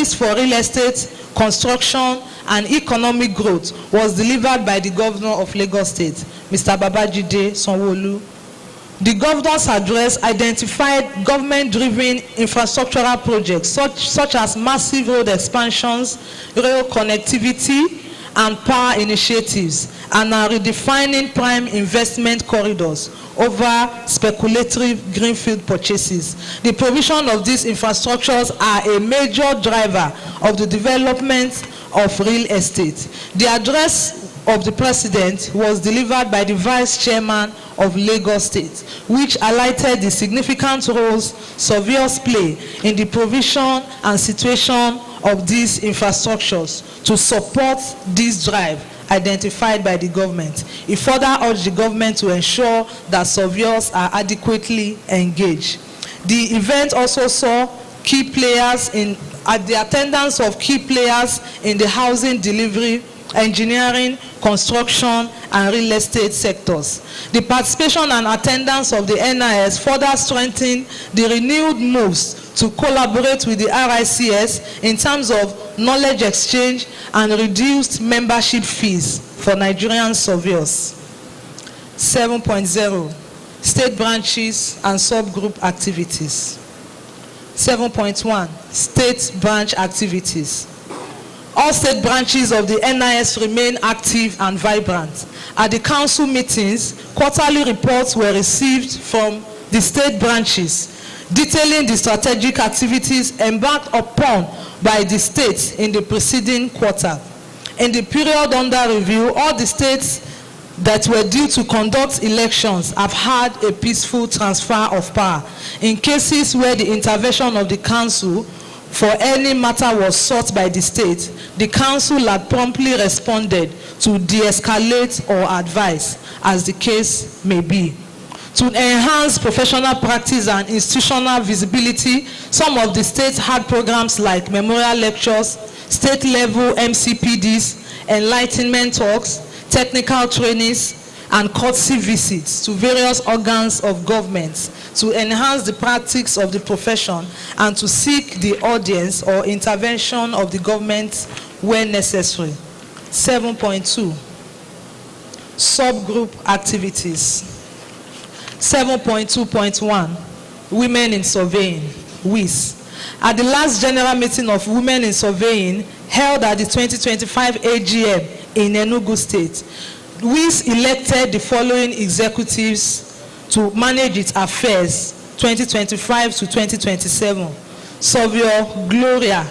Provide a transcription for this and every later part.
catalyst for real estate, construction, and economic growth was delivered by the Governor of Lagos State, Mr. Babajide Sanwo-Olu. The governor's address identified government-driven infrastructural projects such as massive road expansions, rail connectivity, and power initiatives, and are redefining prime investment corridors over speculative greenfield purchases. The provision of these infrastructures are a major driver of the development of real estate. The address of the President was delivered by the Vice Chairman of Lagos State, which highlighted the significant roles surveyors play in the provision and situation of these infrastructures to support this drive identified by the government. It further urged the government to ensure that surveyors are adequately engaged. The event also saw key players at the attendance of key players in the housing delivery, engineering, construction, and real estate sectors. The participation and attendance of the NIS further strengthened the renewed moves to collaborate with the RICS in terms of knowledge exchange and reduced membership fees for Nigerian surveyors. 7.0 State branches and subgroup activities. 7.1 State branch activities. All state branches of the NIS remain active and vibrant. At the council meetings, quarterly reports were received from the state branches detailing the strategic activities embarked upon by the states in the preceding quarter. In the period under review, all the states that were due to conduct elections have had a peaceful transfer of power. In cases where the intervention of the council for any matter was sought by the state, the council had promptly responded to de-escalate or advise, as the case may be. To enhance professional practice and institutional visibility, some of the states had programs like memorial lectures, state-level MCPDs, enlightenment talks, technical trainings, and courtesy visits to various organs of government to enhance the practice of the profession and to seek the audience or intervention of the government when necessary. 7.2 Subgroup activities. 7.2.1 Women in Surveying, WIS. At the last general meeting of Women in Surveying held at the 2025 AGM in Enugu State, WIS elected the following executives to manage its affairs 2025 to 2027. Surveyor Gloria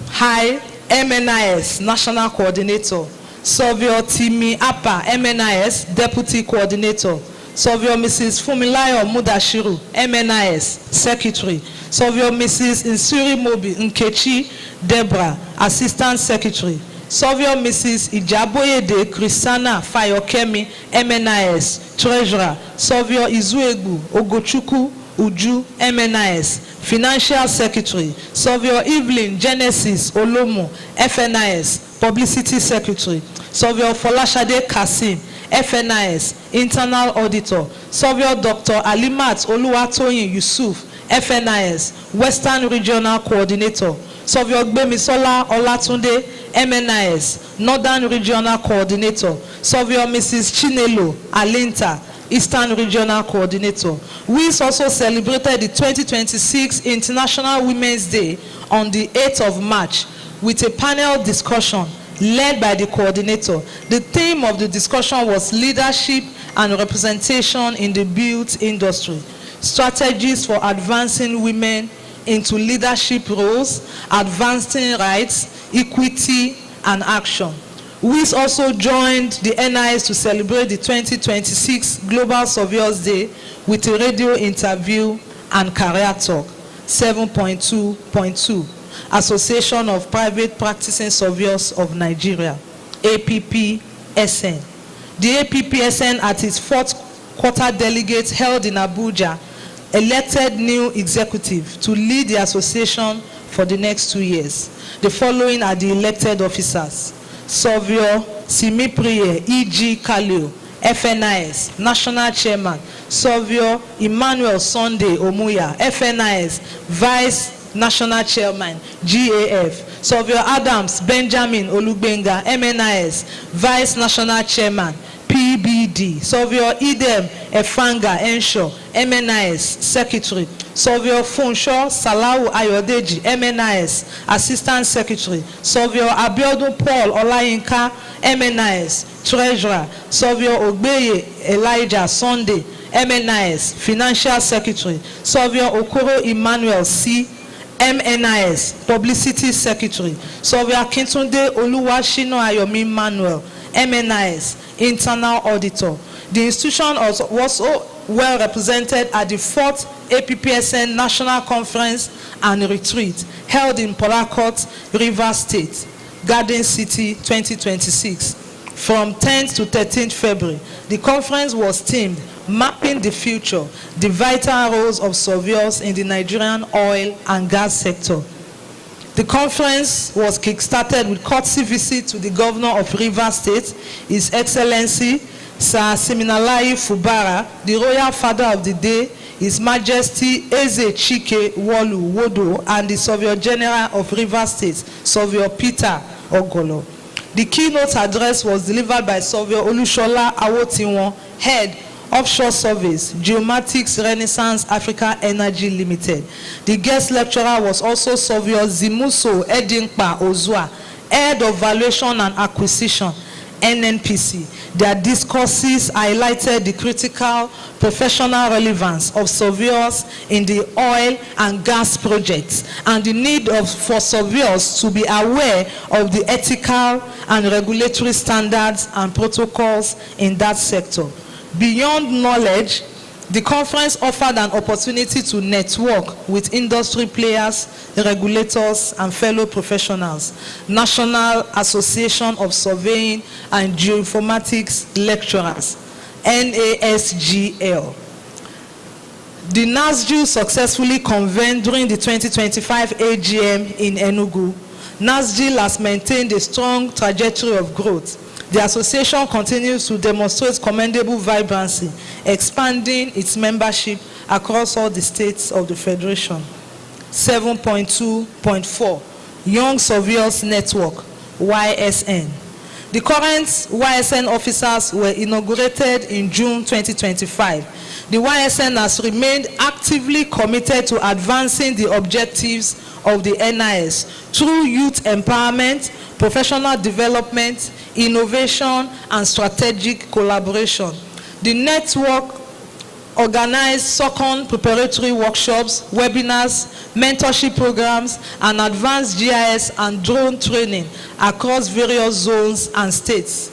High, MNIS, National Coordinator. Surveyor Timi Apa, MNIS, Deputy Coordinator. Surveyor Mrs. Fumilayo Mudashiru, MNIS, Secretary. Surveyor Mrs. Insuri Mobi Nkechi Debra, Assistant Secretary. Surveyor Mrs. Ijaboyede Christiana Fayokemi, MNIS, Treasurer. Surveyor Izuegu Ogochukwu Uju, MNIS, Financial Secretary. Surveyor Evelyn Genesis Olomo, FNIS, Publicity Secretary. Surveyor Folashade Kasim, FNIS, Internal Auditor. Surveyor Dr. Alimat Oluwatoyin Yusuf, FNIS, Western Regional Coordinator. Surveyor Gbemisola Olatunde, MNIS, Northern Regional Coordinator. Surveyor Mrs. Chinelo Alinta, Eastern Regional Coordinator. WIS also celebrated the 2026 International Women's Day on the 8th of March with a panel discussion led by the coordinator. The theme of the discussion was leadership and representation in the built industry, strategies for advancing women into leadership roles, advancing rights, equity, and action. WIS also joined the NIS to celebrate the 2026 Global Surveyors Day with a radio interview and career talk. 7.2.2 Association of Private Practicing Surveyors of Nigeria, APPSN. The APPSN, at its fourth quarter delegate held in Abuja, elected new executive to lead the association for the next 2 years. The following are the elected officers: Surveyor Simipriye E.G. Kalio, FNIS, National Chairman. Surveyor Emmanuel Sunday Omuya, FNIS, Vice National Chairman, GAF. Surveyor Adams Benjamin Olugbenga, MNIS, Vice National Chairman, PBD. Surveyor Idem Efanga Enshaw, MNIS, Secretary. Surveyor Funsho Salau Ayodeji, MNIS, Assistant Secretary. Surveyor Abiodun Paul Olayinka, MNIS, Treasurer. Surveyor Ogbeye Elijah Sunday, MNIS, Financial Secretary. Surveyor Okoro Emmanuel C., MNIS, Publicity Secretary. Surveyor Kintunde Oluwashino Ayomi Manuel, MNIS, Internal Auditor. The institution was also well represented at the 4th APPSN National Conference and Retreat held in Port Harcourt, Rivers State, Garden City 2026. From 10th to 13th February, the conference was themed Mapping the Future, the Vital Roles of Surveyors in the Nigerian Oil and Gas Sector. The conference was kick-started with courtesy visit to the Governor of Rivers State, His Excellency Sir Siminalayi Fubara, the Royal Father of the Day, His Majesty Eze Chike Wolu Wodo, and the Surveyor General of Rivers State, Surveyor Peter Ogolo. The keynote address was delivered by Surveyor Olushola Awotiwon, Head, Offshore Surveys, Geomatics Renaissance Africa Energy Limited. The guest lecturer was also Surveyor Zimuso Edinkpa Ozua, Head of Valuation and Acquisition, NNPC. Their discourses highlighted the critical professional relevance of surveyors in the oil and gas projects and the need for surveyors to be aware of the ethical and regulatory standards and protocols in that sector. Beyond knowledge, the conference offered an opportunity to network with industry players, regulators, and fellow professionals. National Association of Surveying and Geoinformatics Lecturers, NASGL. The NASGL successfully convened during the 2025 AGM in Enugu. NASGL has maintained a strong trajectory of growth. The association continues to demonstrate commendable vibrancy, expanding its membership across all the states of the Federation. 7.2.4 Young Surveyors Network, YSN. The current YSN officers were inaugurated in June 2025. The YSN has remained actively committed to advancing the objectives of the NIS through youth empowerment, professional development, innovation, and strategic collaboration. The network organized SOCON preparatory workshops, webinars, mentorship programs, and advanced GIS and drone training across various zones and states.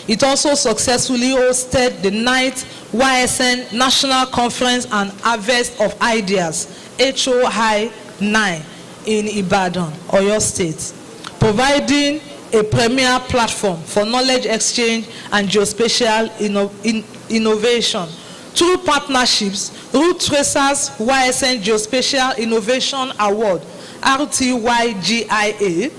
It also successfully hosted the 9th YSN National Conference and Harvest of Ideas, HOI 9, in Ibadan, Oyo State, providing a premier platform for knowledge exchange and geospatial innovation. Through partnerships, Root Tracers YSN Geospatial Innovation Award, RTYGIA,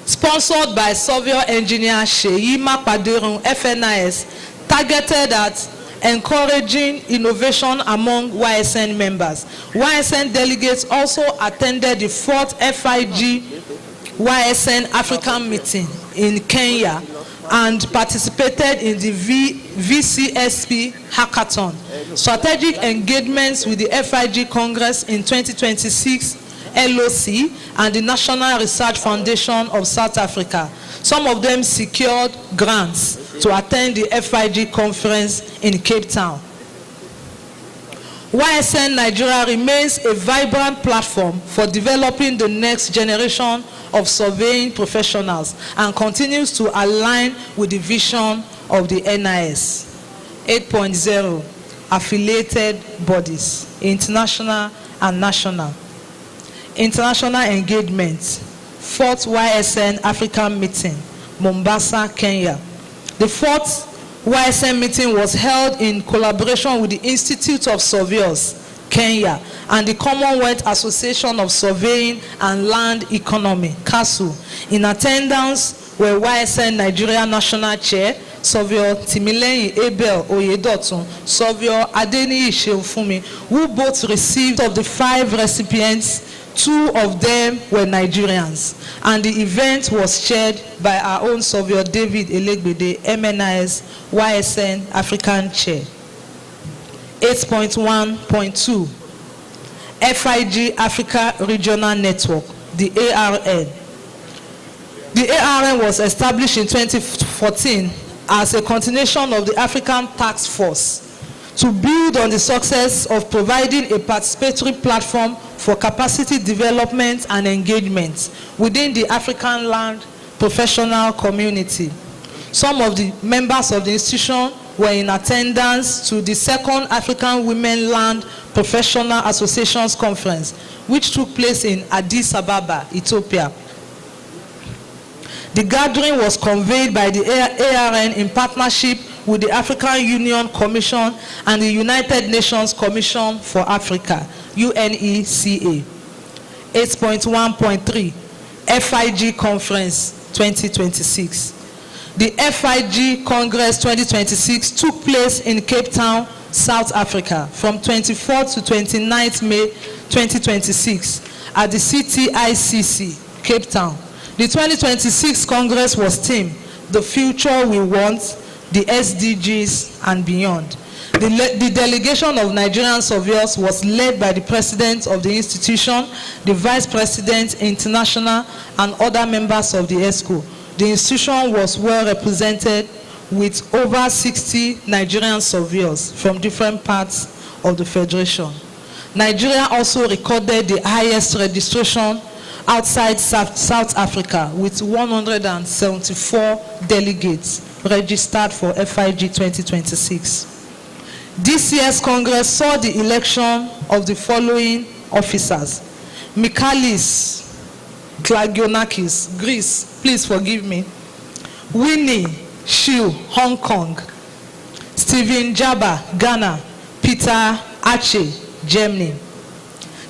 sponsored by Surveyor Engineer Sheyi Mapaderun, FNIS, targeted at encouraging innovation among YSN members. YSN delegates also attended the 4th FIG YSN African meeting in Kenya and participated in the VCSP Hackathon. Strategic engagements with the FIG Congress in 2026, LOC, and the National Research Foundation of South Africa. Some of them secured grants to attend the FIG conference in Cape Town. YSN Nigeria remains a vibrant platform for developing the next generation of surveying professionals and continues to align with the vision of the NIS. 8.0 Affiliated bodies, international and national. International engagements. 4th YSN African meeting, Mombasa, Kenya. The 4th YSN meeting was held in collaboration with the Institute of Surveyors, Kenya, and the Commonwealth Association of Surveying and Land Economy, CASU. In attendance were YSN Nigeria National Chair, Surveyor Timileyin Abel Oyedotun, Surveyor Adeniyi Seunfunmi, who both received of the 5 recipients. 2 of them were Nigerians, and the event was chaired by our own Surveyor David Elegbede, MNIS YSN African Chair. 8.1.2 FIG Africa Regional Network, the ARN. The ARN was established in 2014 as a continuation of the African Task Force to build on the success of providing a participatory platform for capacity development and engagement within the African land professional community. Some of the members of the institution were in attendance to the 2nd African Women Land Professional Associations Conference, which took place in Addis Ababa, Ethiopia. The gathering was convened by the ARN in partnership with the African Union Commission and the United Nations Commission for Africa, UNECA. 8.1.3 FIG Conference 2026. The FIG Congress 2026 took place in Cape Town, South Africa from 24th to 29th May 2026 at the CTICC, Cape Town. The 2026 Congress was themed, The Future We Want, the SDGs and beyond. The delegation of Nigerian surveyors was led by the president of the institution, the vice president, international, and other members of the ESCO. The institution was well represented with over 60 Nigerian surveyors from different parts of the federation. Nigeria also recorded the highest registration outside South Africa with 174 delegates registered for FIG 2026. This year's Congress saw the election of the following officers: Michalis Klagionakis, Greece, please forgive me; Winnie Shiu, Hong Kong; Stephen Jaba, Ghana; Peter Ache, Germany.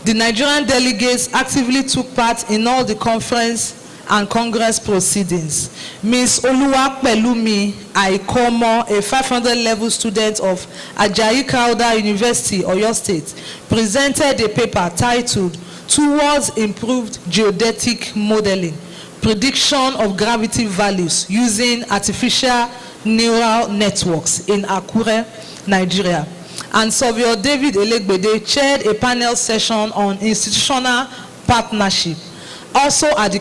The Nigerian delegates actively took part in all the conference and Congress proceedings. Ms. Oluwapelumi Aikomo, a 500-level student of Ajayi Crowther University, Oyo State, presented a paper titled Towards Improved Geodetic Modeling, Prediction of Gravity Values Using Artificial Neural Networks in Akure, Nigeria. And Surveyor David Elegbede chaired a panel session on institutional partnership. Also at the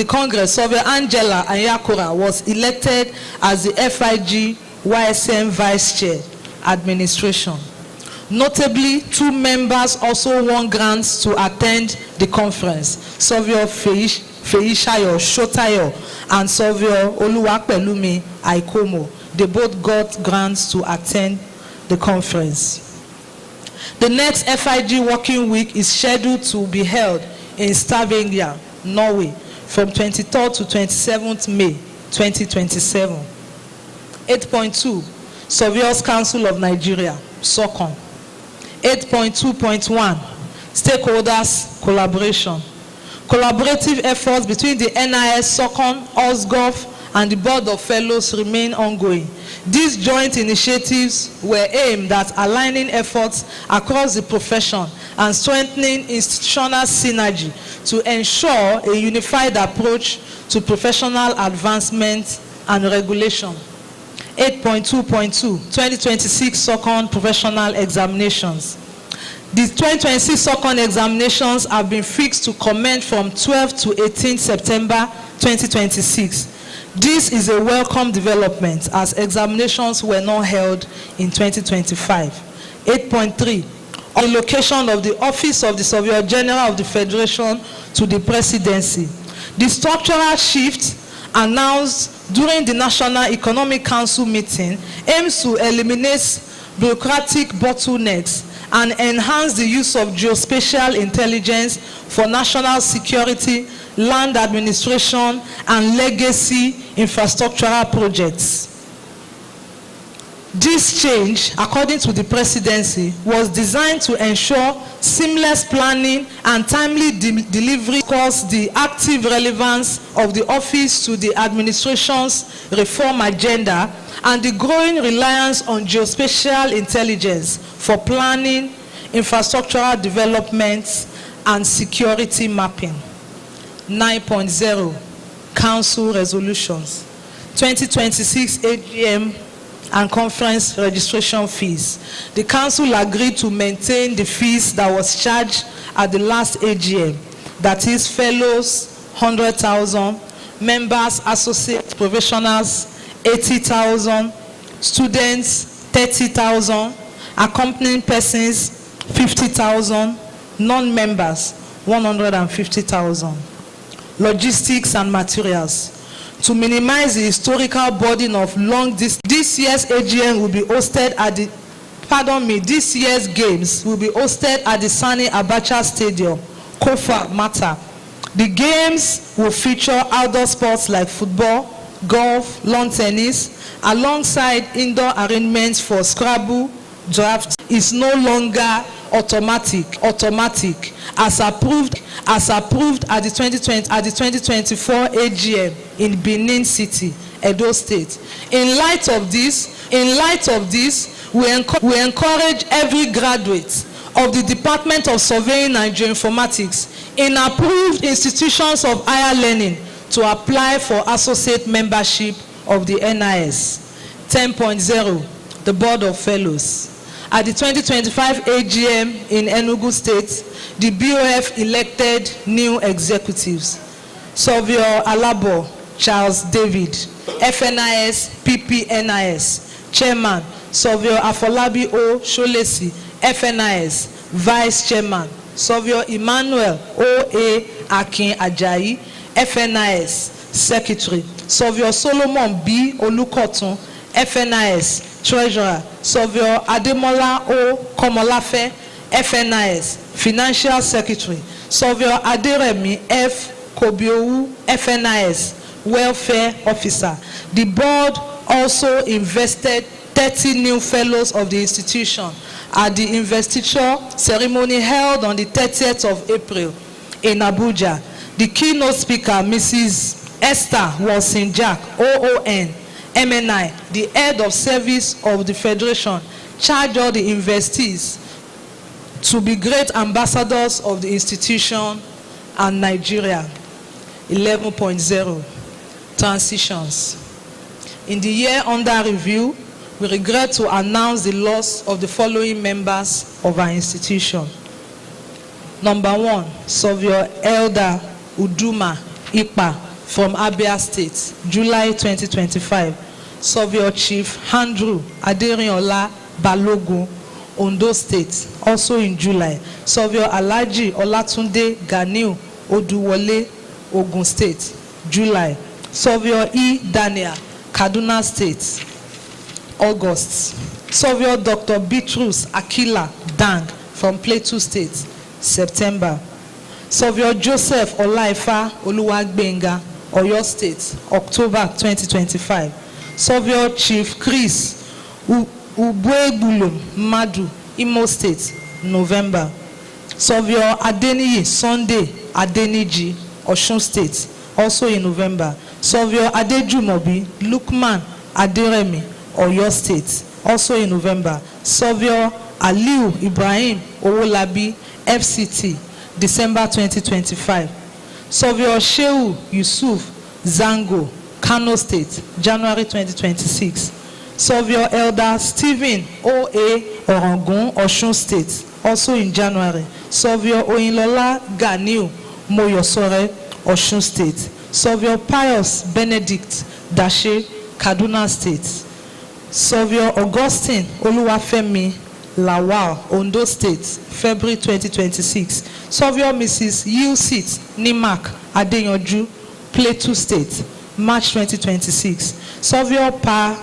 Congress, Surveyor Angela Anyakura was elected as the FIG YSM Vice Chair, Administration. Notably, 2 members also won grants to attend the conference: Surveyor Feishayo Shotayo and Surveyor Oluwapelumi Aikomo. They both got grants to attend the conference. The next FIG Working Week is scheduled to be held in Stavanger, Norway, from 23rd to 27th May 2027. 8.2 Surveyors Council of Nigeria, SOCON. 8.2.1 Stakeholders Collaboration. Collaborative efforts between the NIS, SOCON, OSGov, and the Board of Fellows remain ongoing. These joint initiatives were aimed at aligning efforts across the profession and strengthening institutional synergy to ensure a unified approach to professional advancement and regulation. 8.2.2 2026 SOCON Professional Examinations. The 2026 SOCON examinations have been fixed to commence from 12 to 18 September 2026. This is a welcome development as examinations were not held in 2025. 8.3 Allocation of the Office of the Surveyor General of the Federation to the Presidency. The structural shift announced during the National Economic Council meeting aims to eliminate bureaucratic bottlenecks and enhance the use of geospatial intelligence for national security, land administration, and legacy infrastructural projects. This change, according to the presidency, was designed to ensure seamless planning and timely delivery across the active relevance of the office to the administration's reform agenda and the growing reliance on geospatial intelligence for planning, infrastructural development, and security mapping. 9.0 Council Resolutions 2026 AGM and conference registration fees. The council agreed to maintain the fees that was charged at the last AGM, that is fellows 100,000, members, associates, professionals 80,000, students 30,000, accompanying persons 50,000, non-members 150,000. Logistics and materials. To minimize the historical burden of long distance, this year's AGM will be hosted at the, this year's games will be hosted at the Sani Abacha Stadium, Kofa Mata. The games will feature outdoor sports like football, golf, lawn tennis, alongside indoor arrangements for Scrabble, draft. Is no longer automatic as approved at the 2024 AGM in Benin City, Edo State. In light of this, we encourage every graduate of the Department of Surveying and Geoinformatics in approved institutions of higher learning to apply for associate membership of the NIS. 10.0 The Board of Fellows. At the 2025 AGM in Enugu State, the BOF elected new executives. Surveyor Alabo Charles David, FNIS PPNIS. Chairman, Surveyor Afolabi O Sholesi, FNIS. Vice Chairman, Surveyor Emmanuel O.A. Akin Ajayi, FNIS. Secretary, Surveyor Solomon B. Olukotun, FNIS. Treasurer, Surveyor Ademola O. Komolafe, FNIS. Financial Secretary, Surveyor Aderemi F. Kobiowu, FNIS. Welfare Officer. The board also invested 30 new fellows of the institution at the investiture ceremony held on the 30th of April in Abuja. The keynote speaker, Mrs. Esther Wilson-Jack, OON, MNI, the head of service of the Federation, charged all the investees to be great ambassadors of the institution and Nigeria. 11.0 Transitions. In the year under review, we regret to announce the loss of the following members of our institution. Number 1, Surveyor Elder Uduma Ipa from Abia State, July 2025. Surveyor Chief Andrew Aderiola Balogun, Ondo State, also in July. Surveyor Alhaji Olatunde Ganiu Oduwole, Ogun State, July. Surveyor E. Daniel, Kaduna State, August. Surveyor Dr. Beatrice Akila Dang from Plateau State, September. Surveyor Joseph Olaifa Oluwagbenga, Oyo State, October 2025. Surveyor Chief Chris Ubuegbulum Madu, Imo State, November. Surveyor Adeniyi Sunday Adeniji, Osun State, also in November. Surveyor Adejumobi Lukman Aderemi, Oyo State, also in November. Surveyor Aliu Ibrahim Owolabi, FCT, December 2025. Surveyor Shehu Yusuf Zango, Kano State, January 2026. Surveyor Elder Stephen O.A. Orangun, Osun State, also in January. Surveyor Oyinlola Ganiu Moyosore, Osun State. Surveyor Pius Benedict Dashe, Kaduna State. Surveyor Augustine Oluwafemi Lawal, Ondo State, February 2026. Surveyor Mrs. Yilsit Nimak Adeyanju, Plateau State, March 2026. Surveyor Pa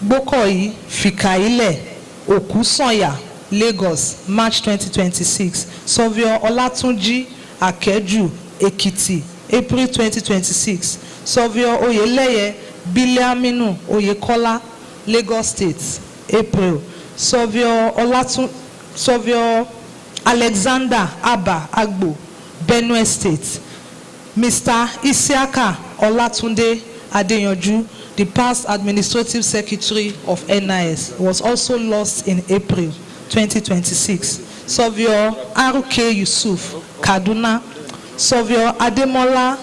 Bokoyi Fikaile Okusanya, Lagos, March 2026. Surveyor Olatunji Akeju Ekiti, April 2026. Surveyor Oyeleye Biliaminu Oyekola Lagos State, April. Surveyor Alexander Abba Agbo, Benue State. Mr. Isiaka Olatunde Adeyanju, the past administrative secretary of NIS, was also lost in April 2026. Surveyor RK Yusuf, Kaduna. Surveyor Ademola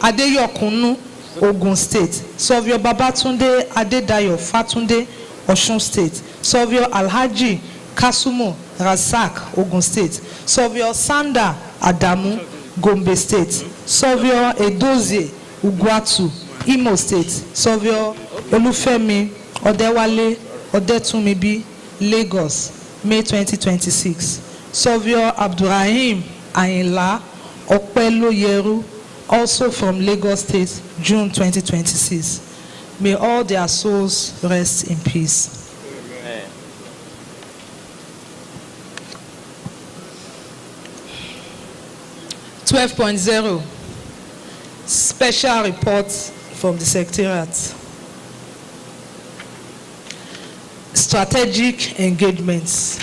Adeyokunu, Ogun State. Surveyor Babatunde Adedayo Fatunde, Osun State. Surveyor Alhaji Kasumu Razak, Ogun State. Surveyor Sanda Adamu, Gombe State. Surveyor Edozie Ugwatu, Imo State. Surveyor Olufemi Odewale Odetumibi, Lagos, May 2026. Surveyor Abdurrahim Ayinla Opeloyeru, also from Lagos State, June 2026. May all their souls rest in peace. Amen. 12.0 Special report from the Secretariat. Strategic engagements.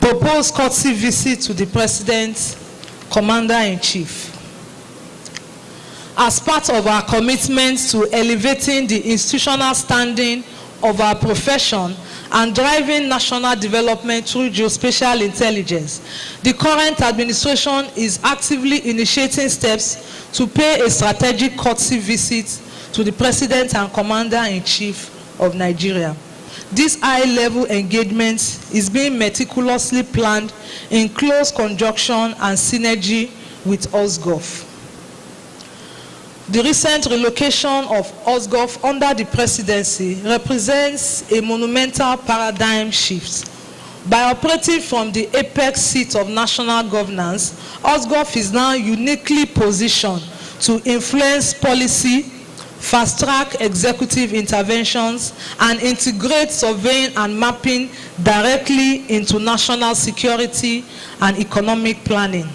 Proposed courtesy visit to the President, Commander-in-Chief. As part of our commitment to elevating the institutional standing of our profession and driving national development through geospatial intelligence, the current administration is actively initiating steps to pay a strategic courtesy visit to the President and Commander-in-Chief of Nigeria. This high-level engagement is being meticulously planned in close conjunction and synergy with OSGOV. The recent relocation of OSGOV under the presidency represents a monumental paradigm shift. By operating from the apex seat of national governance, OSGOV is now uniquely positioned to influence policy, fast-track executive interventions, and integrate surveying and mapping directly into national security and economic planning.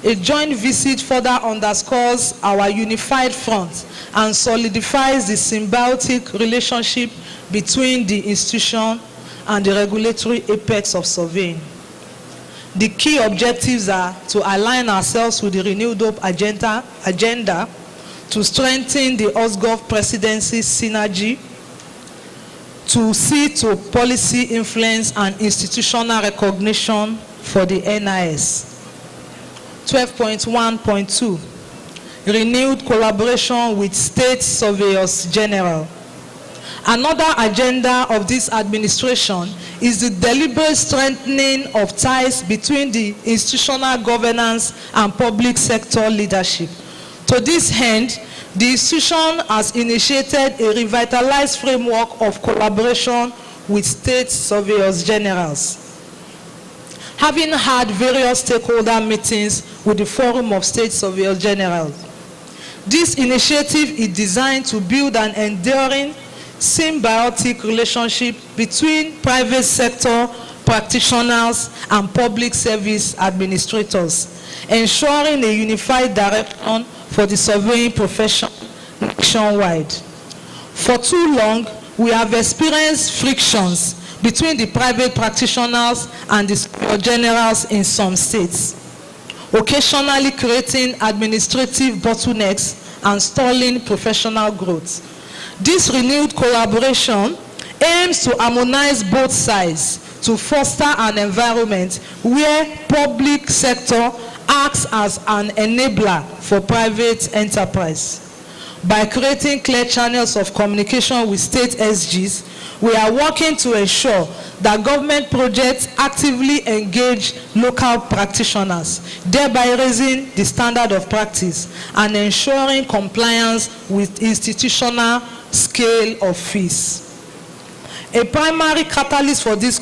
A joint visit further underscores our unified front and solidifies the symbiotic relationship between the institution and the regulatory apex of surveying. The key objectives are to align ourselves with the renewed hope agenda to strengthen the OSGOV presidency synergy, to see to policy influence and institutional recognition for the NIS. 12.1.2 Renewed collaboration with State Surveyors General. Another agenda of this administration is the deliberate strengthening of ties between the institutional governance and public sector leadership. To this end, the institution has initiated a revitalized framework of collaboration with State Surveyors Generals. Having had various stakeholder meetings with the Forum of State Surveyors Generals, this initiative is designed to build an enduring symbiotic relationship between private sector practitioners and public service administrators, ensuring a unified direction for the surveying profession nationwide. For too long, we have experienced frictions between the private practitioners and the surveyor generals in some states, occasionally creating administrative bottlenecks and stalling professional growth. This renewed collaboration aims to harmonize both sides to foster an environment where public sector acts as an enabler for private enterprise. By creating clear channels of communication with state SGs, we are working to ensure that government projects actively engage local practitioners, thereby raising the standard of practice and ensuring compliance with institutional scale of fees. A primary catalyst for this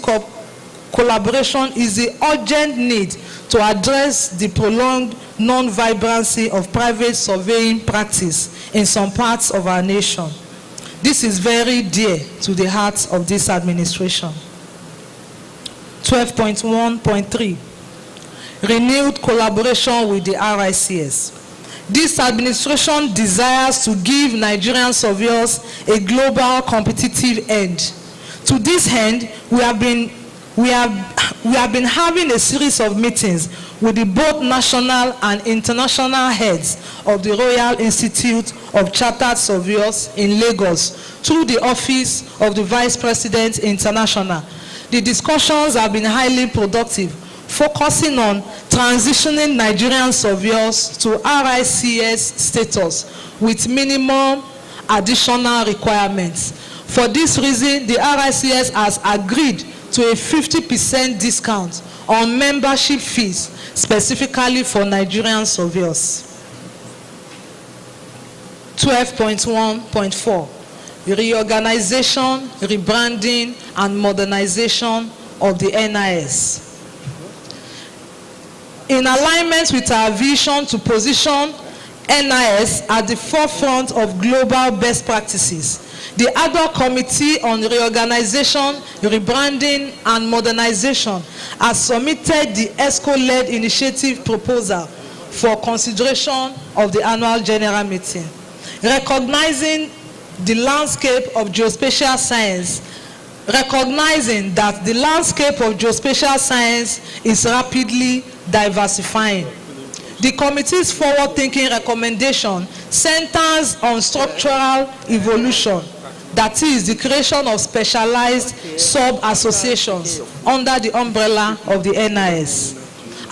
collaboration is the urgent need to address the prolonged non-vibrancy of private surveying practice in some parts of our nation. This is very dear to the heart of this administration. 12.1.3 Renewed collaboration with the RICS. This administration desires to give Nigerian surveyors a global competitive edge. To this end, we have been having a series of meetings with the both national and international heads of the Royal Institute of Chartered Surveyors in Lagos through the Office of the Vice President International. The discussions have been highly productive, focusing on transitioning Nigerian surveyors to RICS status with minimum additional requirements. For this reason, the RICS has agreed to a 50% discount on membership fees, specifically for Nigerian surveyors. 12.1.4, reorganization, rebranding, and modernization of the NIS. In alignment with our vision to position NIS at the forefront of global best practices, the ad hoc committee on reorganization, rebranding, and modernization has submitted the ESCO-led initiative proposal for consideration of the annual general meeting. Recognizing the landscape of geospatial science, recognizing that the landscape of geospatial science is rapidly diversifying. The committee's forward-thinking recommendation centers on structural evolution, that is, the creation of specialized sub-associations under the umbrella of the NIS.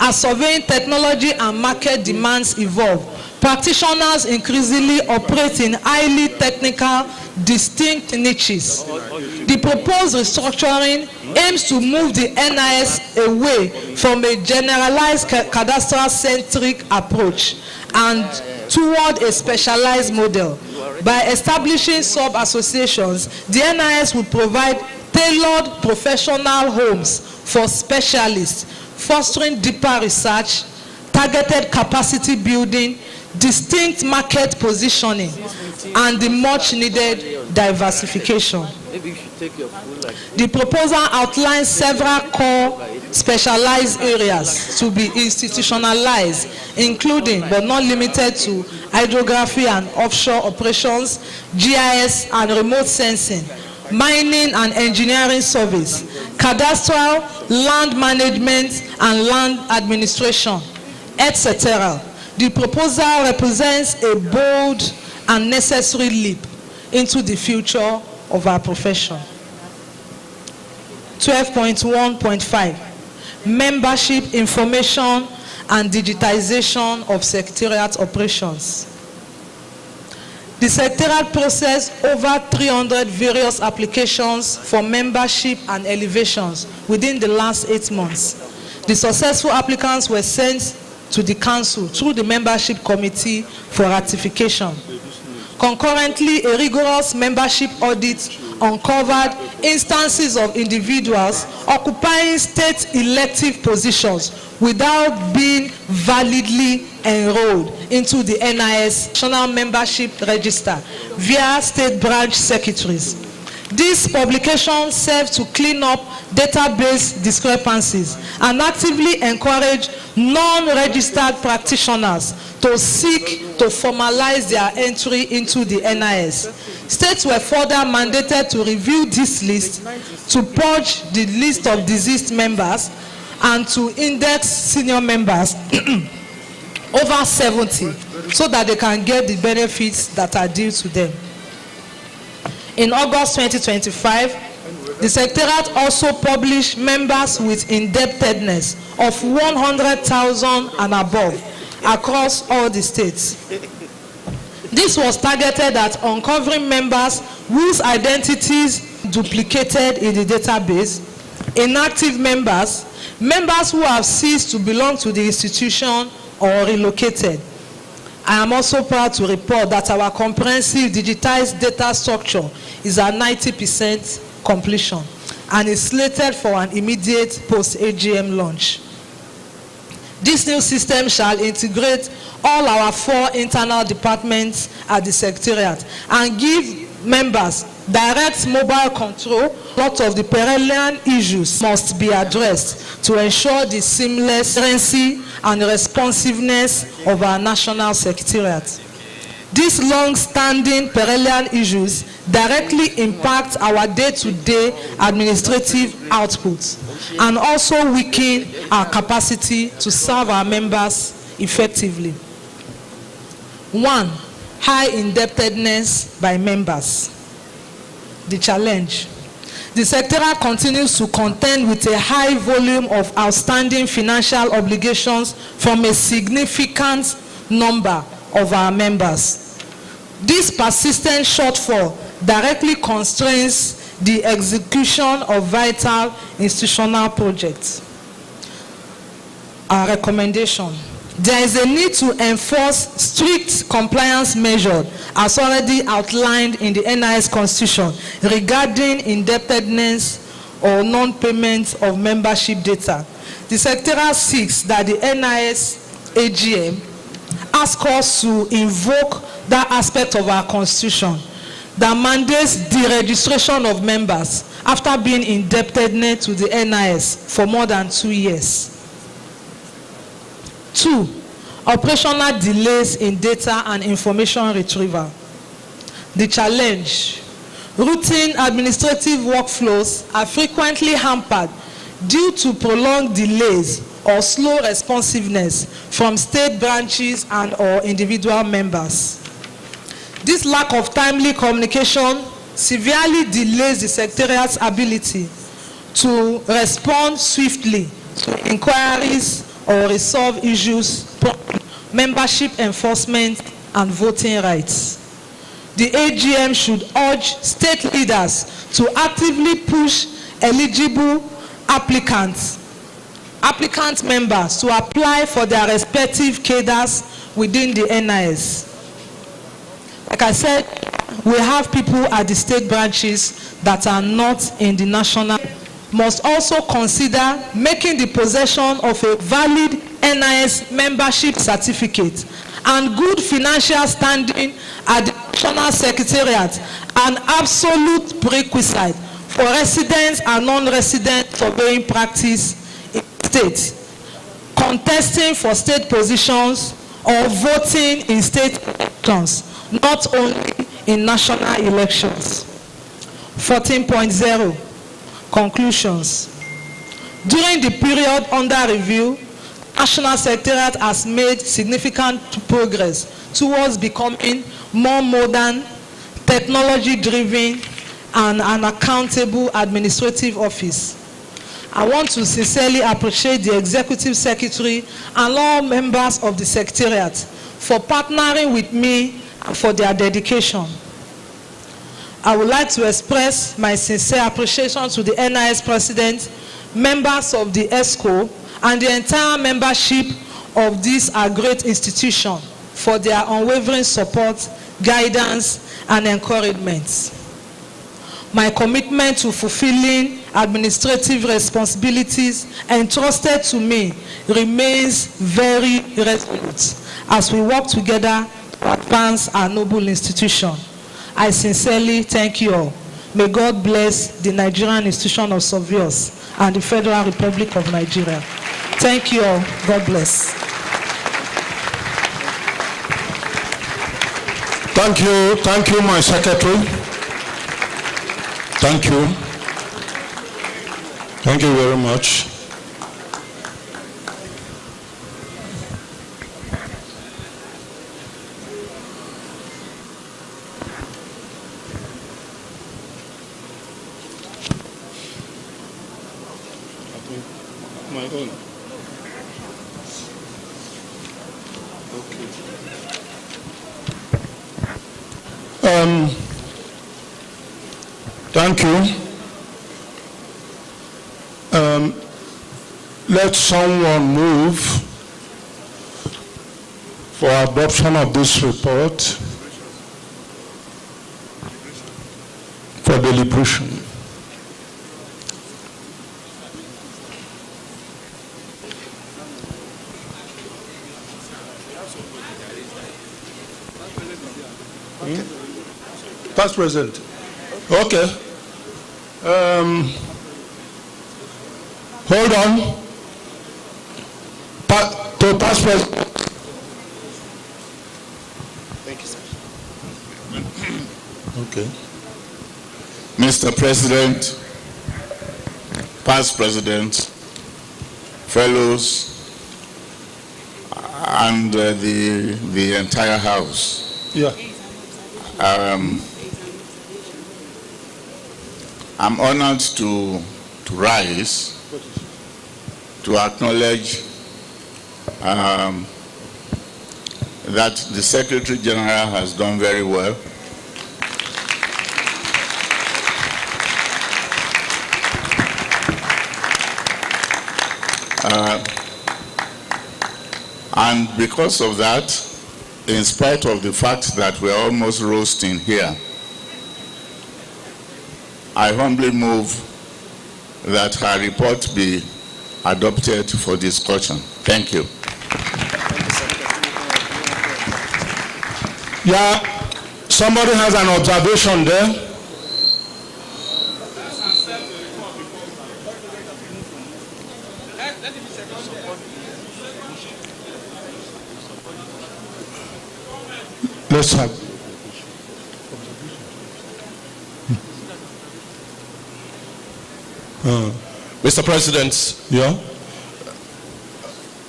As surveying technology and market demands evolve, practitioners increasingly operate in highly technical, distinct niches. The proposed restructuring aims to move the NIS away from a generalized cadastral-centric approach and toward a specialized model. By establishing sub-associations, the NIS will provide tailored professional homes for specialists, fostering deeper research, targeted capacity building, distinct market positioning, and the much-needed diversification. The proposal outlines several core specialized areas to be institutionalized, including but not limited to hydrography and offshore operations, GIS and remote sensing, mining and engineering service, cadastral, land management and land administration, etc. The proposal represents a bold and necessary leap into the future of our profession. 12.1.5, membership information and digitization of secretariat operations. The secretariat processed over 300 various applications for membership and elevations within the last 8 months. The successful applicants were sent to the council through the membership committee for ratification. Concurrently, a rigorous membership audit uncovered instances of individuals occupying state elective positions without being validly enrolled into the NIS National Membership Register via state branch secretaries. This publication serves to clean up database discrepancies and actively encourage non-registered practitioners to seek to formalize their entry into the NIS. States were further mandated to review this list, to purge the list of deceased members, and to index senior members over 70 so that they can get the benefits that are due to them. In August 2025, the Secretariat also published members with indebtedness of 100,000 and above across all the states. This was targeted at uncovering members whose identities duplicated in the database, inactive members, members who have ceased to belong to the institution or relocated. I am also proud to report that our comprehensive digitized data structure is at 90% completion and is slated for an immediate post-AGM launch. This new system shall integrate all our 4 internal departments at the Secretariat and give members direct mobile control. A lot of the perennial issues must be addressed to ensure the seamless transparency and responsiveness of our national secretariat. These long-standing perennial issues directly impact our day-to-day administrative output and also weaken our capacity to serve our members effectively. 1. High indebtedness by members. The challenge. The secretariat continues to contend with a high volume of outstanding financial obligations from a significant number of our members. This persistent shortfall directly constrains the execution of vital institutional projects. Our recommendation. There is a need to enforce strict compliance measures as already outlined in the NIS Constitution regarding indebtedness or non-payment of membership data. The Secretariat seeks that the NIS AGM ask us to invoke that aspect of our Constitution that mandates the registration of members after being indebted to the NIS for more than 2 years. 2. Operational delays in data and information retrieval. The challenge. Routine administrative workflows are frequently hampered due to prolonged delays or slow responsiveness from state branches and or individual members. This lack of timely communication severely delays the Secretariat's ability to respond swiftly to inquiries or resolve issues, membership enforcement, and voting rights. The AGM should urge state leaders to actively push eligible applicant members to apply for their respective cadres within the NIS. Like I said, we have people at the state branches that are not in the national. Must also consider making the possession of a valid NIS membership certificate and good financial standing at the National Secretariat an absolute prerequisite for residents and non-resident surveying practice in state, contesting for state positions or voting in state elections, not only in national elections. 14.0 Conclusions. During the period under review, National Secretariat has made significant progress towards becoming more modern, technology-driven, and an accountable administrative office. I want to sincerely appreciate the Executive Secretary and all members of the Secretariat for partnering with me and for their dedication. I would like to express my sincere appreciation to the NIS President, members of the ESCO, and the entire membership of this great institution for their unwavering support, guidance, and encouragement. My commitment to fulfilling administrative responsibilities entrusted to me remains very resolute as we work together to advance our noble institution. I sincerely thank you all. May God bless the Nigerian Institution of Surveyors and the Federal Republic of Nigeria. Thank you all. God bless. Thank you, my secretary. Thank you. Thank you very much. My own. Thank you. Let someone move for adoption of this report for deliberation. Past President. Okay. Hold on. To pass president. Thank you, sir. Okay. Mr. President, past president, fellows, and the entire House. Yeah. I'm honored to rise to acknowledge that the Secretary General has done very well. And because of that, in spite of the fact that we're almost roasting here, I humbly move that her report be adopted for discussion. Thank you. Yeah, somebody has an observation there. Let's have. Mr. President, Yeah.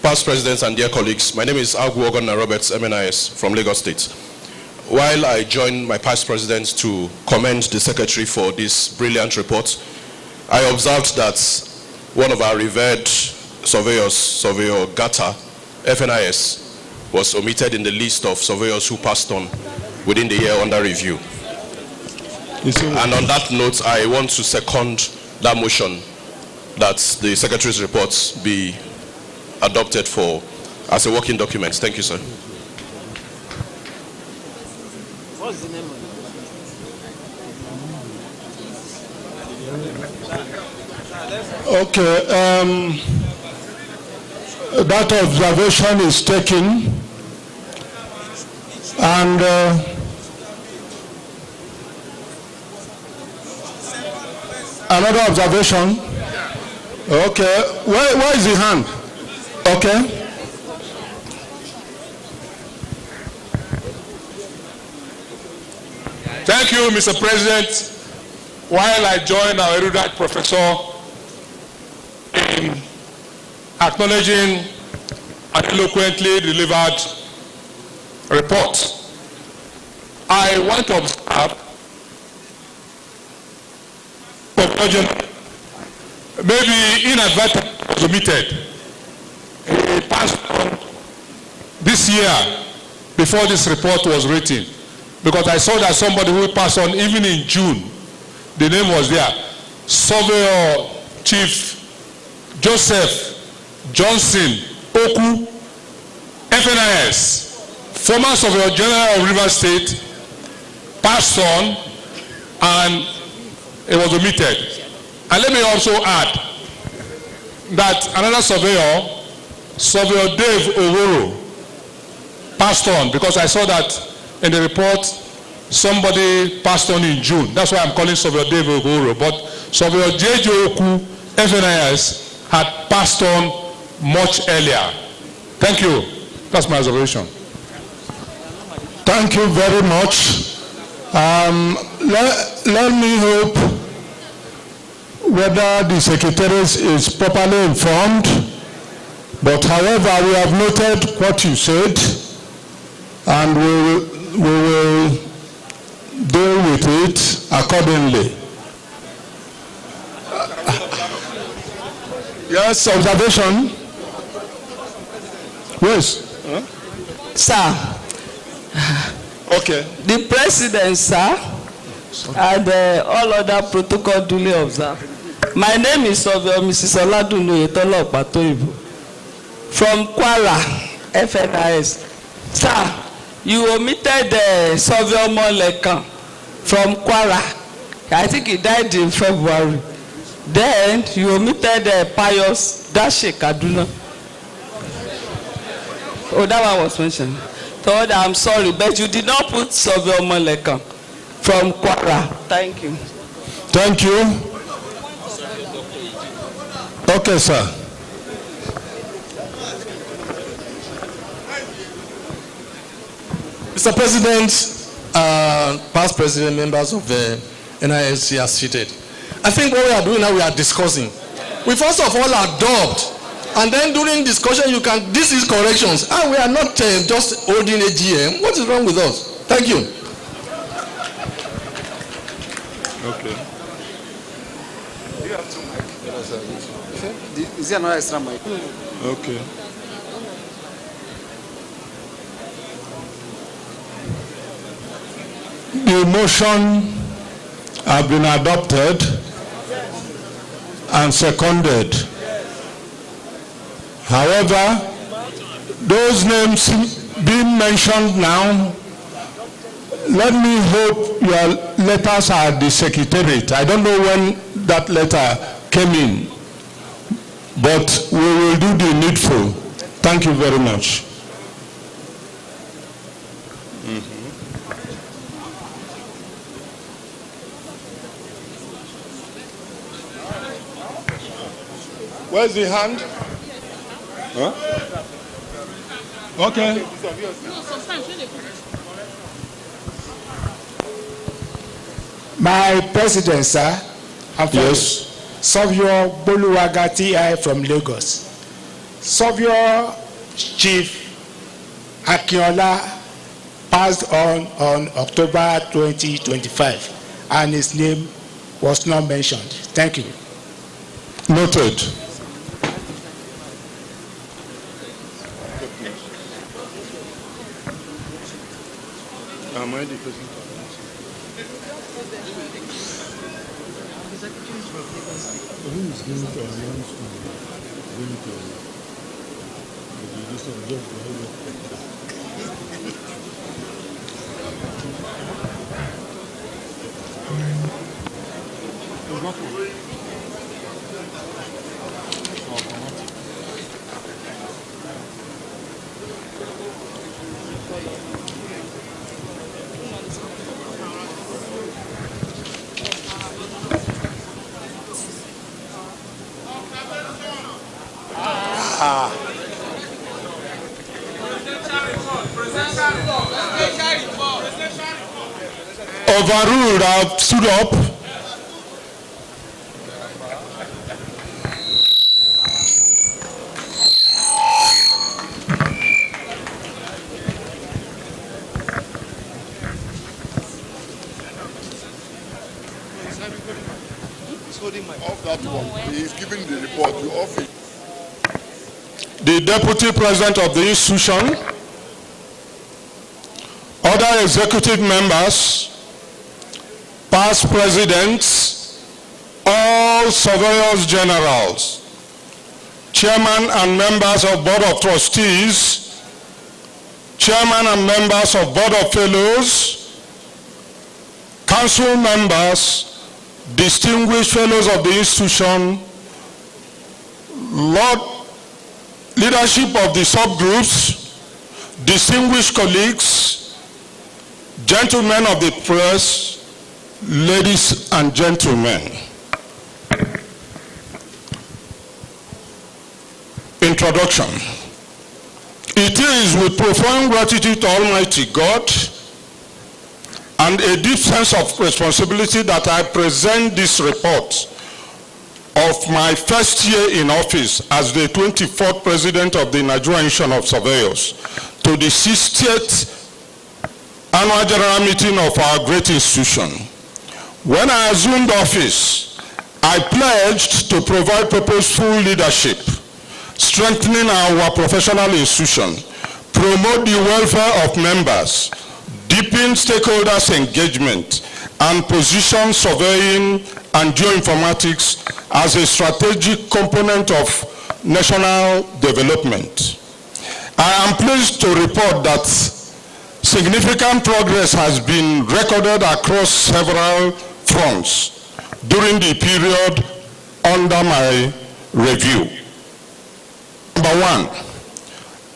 past presidents and dear colleagues, my name is Agwogona Roberts, MNIS, from Lagos State. While I join my past presidents to commend the Secretary for this brilliant report, I observed that one of our revered surveyors, Surveyor Gata, FNIS, was omitted in the list of surveyors who passed on within the year under review. And on that note, I want to second that motion that the Secretary's reports be adopted as a working document. Thank you, sir. What's the name of it? Okay. That observation is taken, and another observation. Okay. Where is the hand? Okay. Thank you, Mr. President. While I join our erudite professor in acknowledging an eloquently delivered report, I want to observe, maybe inadvertently omitted, he passed on this year before this report was written, because I saw that somebody who passed on even in June, the name was there, Surveyor Chief Joseph Johnson Oku, FNIS, former Surveyor General of Rivers State, passed on and it was omitted. And let me also add that another surveyor, Surveyor Dave Oworo, passed on, because I saw that in the report somebody passed on in June. That's why I'm calling Surveyor Dave Oworo. But Surveyor J.J. Oku, FNIS, had passed on much earlier. Thank you. That's my observation. Thank you very much. Let me hope whether the Secretariat is properly informed, but however, we have noted what you said, and we will deal with it accordingly. Yes, observation. Yes. Huh? Sir. Okay. The President, sir, and all other protocol duly observed. My name is Mrs. Oladunu Etolopatoibu from Kwara, FNIS. Sir, you omitted Surveyor Molekan from Kwara. I think he died in February. Then you omitted Pius Dashe Kaduna. Oh, that one was mentioned. So I'm sorry, but you did not put Surveyor Molekan from Kwara. Thank you. Thank you. Okay, sir. Mr. President, past president, members of the NISC are seated. I think what we are doing now, we are discussing. We first of all adopt, and then during discussion you can, this is corrections, and we are not just holding a GM. What is wrong with us? Thank you. Okay. Do you have two mics? Is there another extra mic? Okay. The motion have been adopted and seconded. However, those names being mentioned now, let me hope your letters are at the secretariat. I don't know when that letter came in, but we will do the needful. Thank you very much. Where's the hand? Huh? Okay. My president, sir. Yes. Savio Boluwaga TI from Lagos. Savio Chief Akinola passed on October 2025, and his name was not mentioned. Thank you. Noted. Am I the person? Who is going to announce going to Overruled. I've stood up. Off that one. He is giving the report. You off it. The Deputy President of the institution, other executive members, past presidents, all surveyors generals, chairman and members of Board of Trustees, chairman and members of Board of Fellows, council members, distinguished fellows of the institution, leadership of the subgroups, distinguished colleagues, gentlemen of the press, ladies and gentlemen. Introduction. It is with profound gratitude to Almighty God and a deep sense of responsibility that I present this report of my first year in office as the 24th President of the Nigerian Institution of Surveyors to the 60th Annual General Meeting of our great institution. When I assumed office, I pledged to provide purposeful leadership, strengthening our professional institution, promote the welfare of members, deepen stakeholders' engagement, and position surveying and geoinformatics as a strategic component of national development. I am pleased to report that significant progress has been recorded across several fronts during the period under my review. Number one,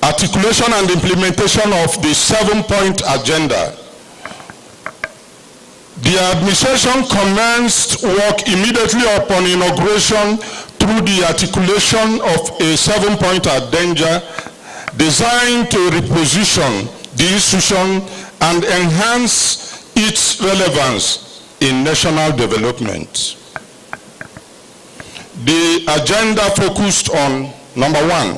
articulation and implementation of the 7-point agenda. The The administration commenced work immediately upon inauguration through the articulation of a 7-point agenda designed to reposition the institution and enhance its relevance in national development. The agenda focused on, number 1,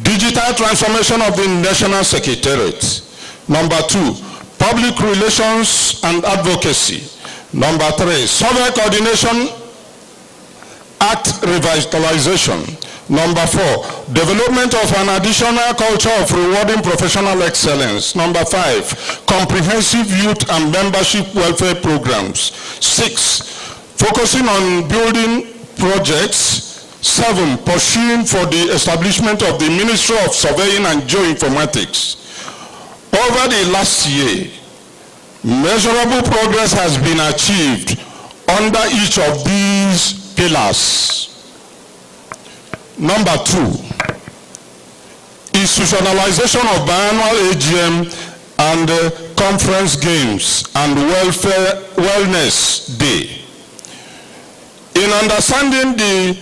digital transformation of the National Secretariat. Number 2, public relations and advocacy. Number 3, survey coordination, act revitalization. Number 4, development of an additional culture of rewarding professional excellence. Number 5, comprehensive youth and membership welfare programs. 6, focusing on building projects. 7, pursuing for the establishment of the Ministry of Surveying and Geoinformatics. Over the last year, measurable progress has been achieved under each of these pillars. Number 2, institutionalization of biannual AGM and conference games and wellness day. In understanding the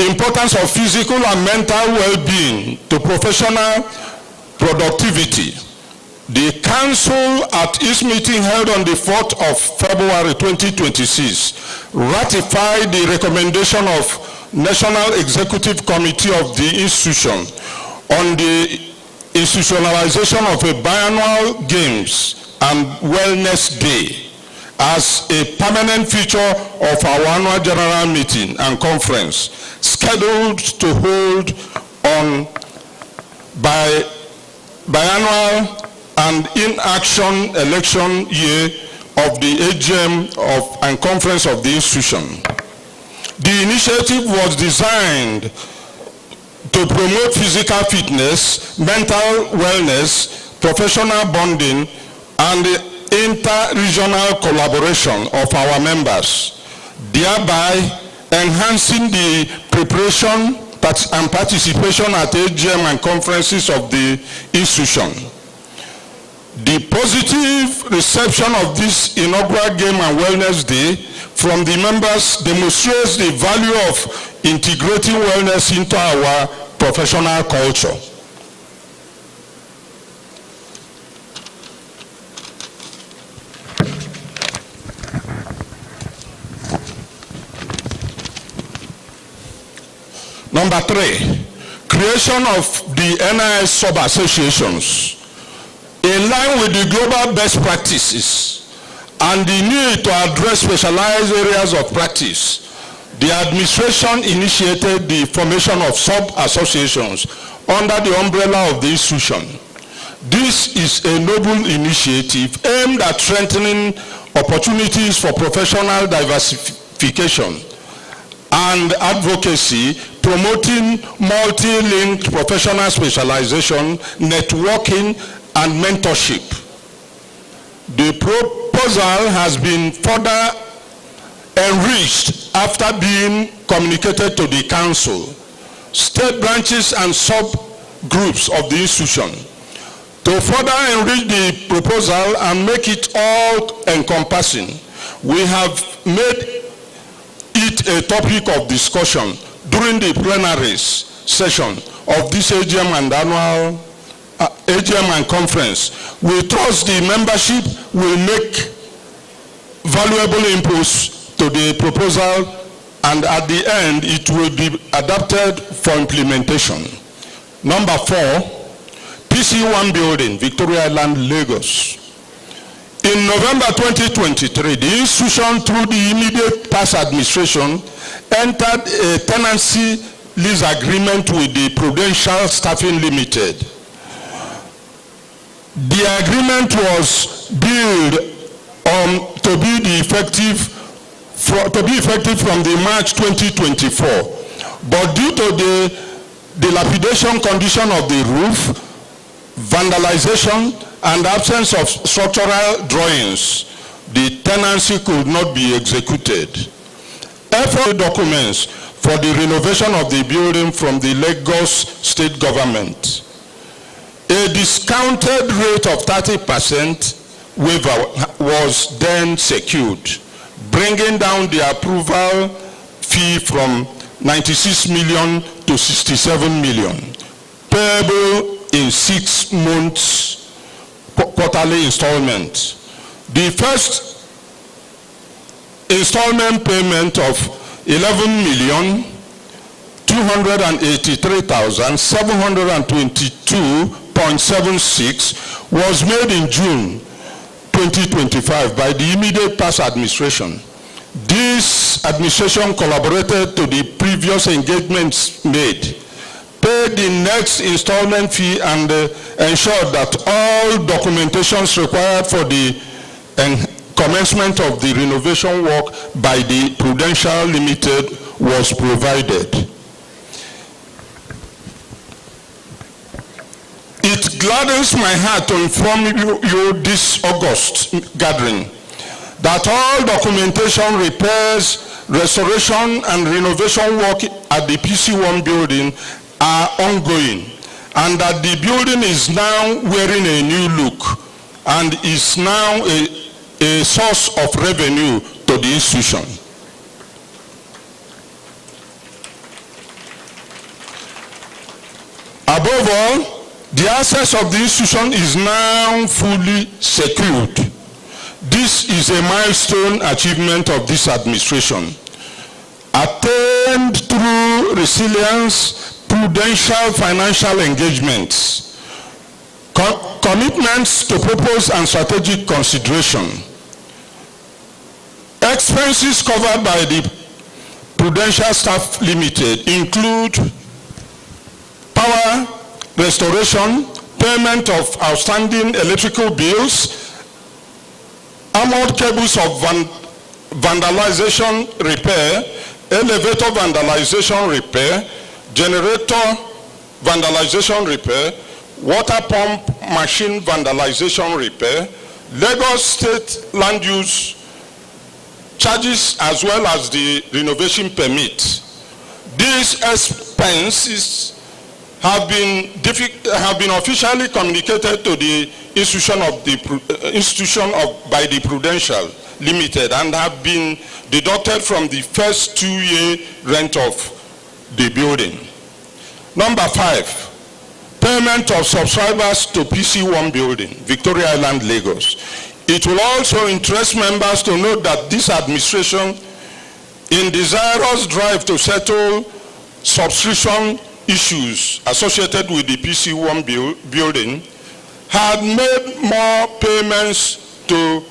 importance of physical and mental well-being to professional productivity, the Council at its meeting held on the 4th of February 2026 ratified the recommendation of National Executive Committee of the institution on the institutionalization of a biannual games and wellness day as a permanent feature of our annual general meeting and conference scheduled to hold on biannual and in-action election year of the AGM and conference of the institution. The initiative was designed to promote physical fitness, mental wellness, professional bonding, and inter-regional collaboration of our members, thereby enhancing the preparation and participation at AGM and conferences of the institution. The positive reception of this inaugural Game and Wellness Day from the members demonstrates the value of integrating wellness into our professional culture. Number 3, creation of the NIS sub-associations. In line with the global best practices and the need to address specialized areas of practice, the administration initiated the formation of sub-associations under the umbrella of the institution. This is a noble initiative aimed at strengthening opportunities for professional diversification and advocacy, promoting multi-linked professional specialization, networking, and mentorship. The proposal has been further enriched after being communicated to the Council, state branches, and subgroups of the institution. To further enrich the proposal and make it all-encompassing, we have made it a topic of discussion during the plenary session of this AGM and annual AGM and conference. We trust the membership will make valuable inputs to the proposal, and at the end it will be adapted for implementation. Number 4, PC1 building, Victoria Island, Lagos. In November 2023, the institution, through the immediate past administration, entered a tenancy lease agreement with the Prudential Staffing Limited. The agreement was billed to be effective from the March 2024, but due to the dilapidation condition of the roof, vandalization, and absence of structural drawings, the tenancy could not be executed. Effort documents for the renovation of the building from the Lagos state government. A discounted rate of 30% waiver was then secured, bringing down the approval fee from 96 million to 67 million, payable in 6 months quarterly installments. The first installment payment of 11,283,722.76 was made in June 2025 by the immediate past administration. This administration collaborated to the previous engagements made, paid the next installment fee, and ensured that all documentations required for the commencement of the renovation work by the Prudential Limited was provided. It gladdens my heart to inform you this August gathering that all documentation, repairs, restoration, and renovation work at the PC1 building are ongoing, and that the building is now wearing a new look and is now a source of revenue to the institution. Above all, the assets of the institution is now fully secured. This is a milestone achievement of this administration, attained through resilience, prudential financial engagements, commitments to purpose and strategic consideration. Expenses covered by the Prudential Staff Limited include power restoration, payment of outstanding electrical bills, armored cables of vandalization repair, elevator vandalization repair, generator vandalization repair, water pump machine vandalization repair, Lagos State land use charges, as well as the renovation permit. These expenses have been officially communicated to the institution by the Prudential Limited and have been deducted from the first 2-year rent of the building. Number 5, payment of subscribers to PC1 building, Victoria Island, Lagos. It will also interest members to note that this administration, in desirous drive to settle subscription issues associated with the PC1 building, had made more payments to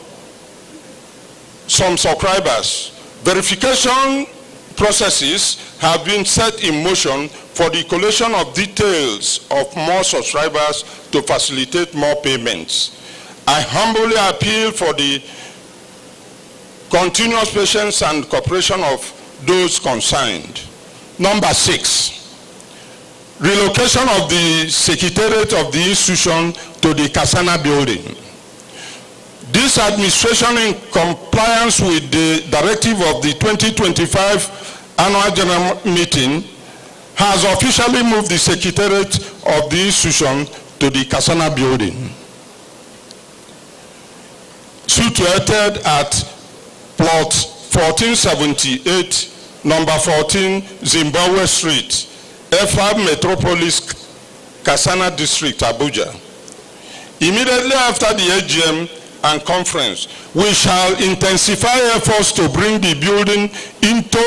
some subscribers. Verification processes have been set in motion for the collection of details of more subscribers to facilitate more payments. I humbly appeal for the continuous patience and cooperation of those concerned. Number 6, relocation of the secretariat of the institution to the Kasana building. This administration, in compliance with the directive of the 2025 annual general meeting, has officially moved the secretariat of the institution to the Kasana building, situated at plot 1478, number 14, Zimbabwe Street, Efab Metropolis, Kasana District, Abuja. Immediately after the AGM and conference, we shall intensify efforts to bring the building into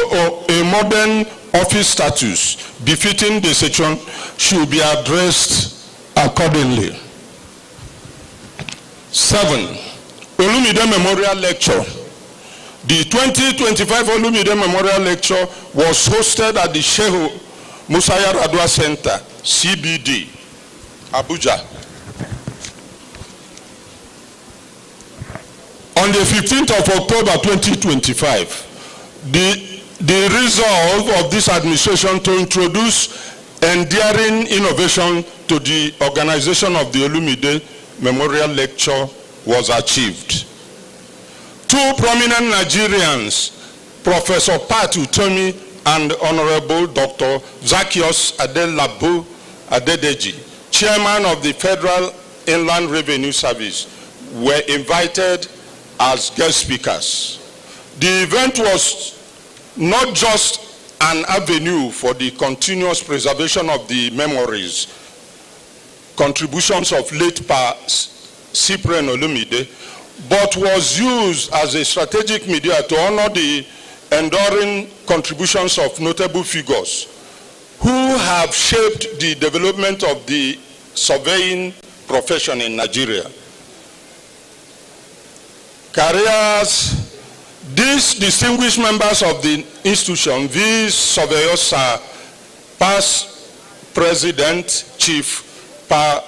a modern office status befitting the section should be addressed accordingly. 7, Olumide Memorial Lecture. The 2025 Olumide Memorial Lecture was hosted at the Shehu Musaya Radwa Center, CBD, Abuja. On the 15th of October 2025, the resolve of this administration to introduce enduring innovation to the organization of the Olumide Memorial Lecture was achieved. 2 prominent Nigerians, Professor Pat Utomi and Honorable Dr. Zacchaeus Adelabu Adedeji, Chairman of the Federal Inland Revenue Service, were invited as guest speakers. The event was not just an avenue for the continuous preservation of the memories, contributions of late Pa Cyprian Olumide, but was used as a strategic media to honor the enduring contributions of notable figures who have shaped the development of the surveying profession in Nigeria. Careers. These distinguished members of the institution, these surveyors are past President Chief Pa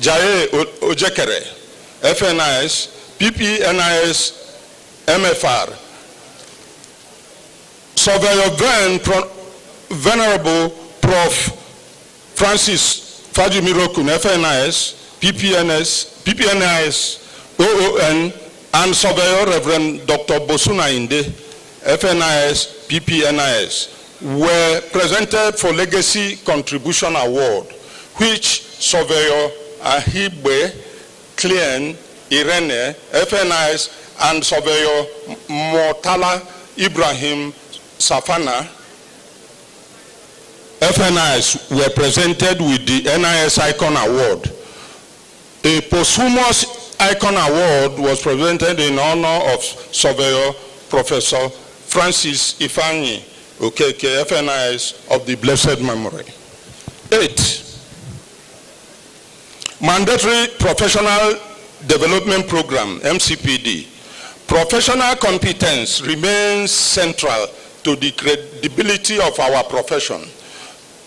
Jaye Ojekere, FNIS, PPNIS, MFR, Surveyor Venerable Prof. Francis Fajimirokun, FNIS, PPNIS, OON, and Surveyor Reverend Dr. Bosuna Inde, FNIS, PPNIS, were presented for Legacy Contribution Award, which Surveyor Ahibwe Clean Irene, FNIS, and Surveyor Mortala Ibrahim Safana, FNIS, were presented with the NIS Icon Award. A posthumous Icon Award was presented in honor of Surveyor Professor Francis Ifeanyi Okeke, FNIS, of the blessed memory. 8. Mandatory Professional Development Program, MCPD. Professional competence remains central to the credibility of our profession.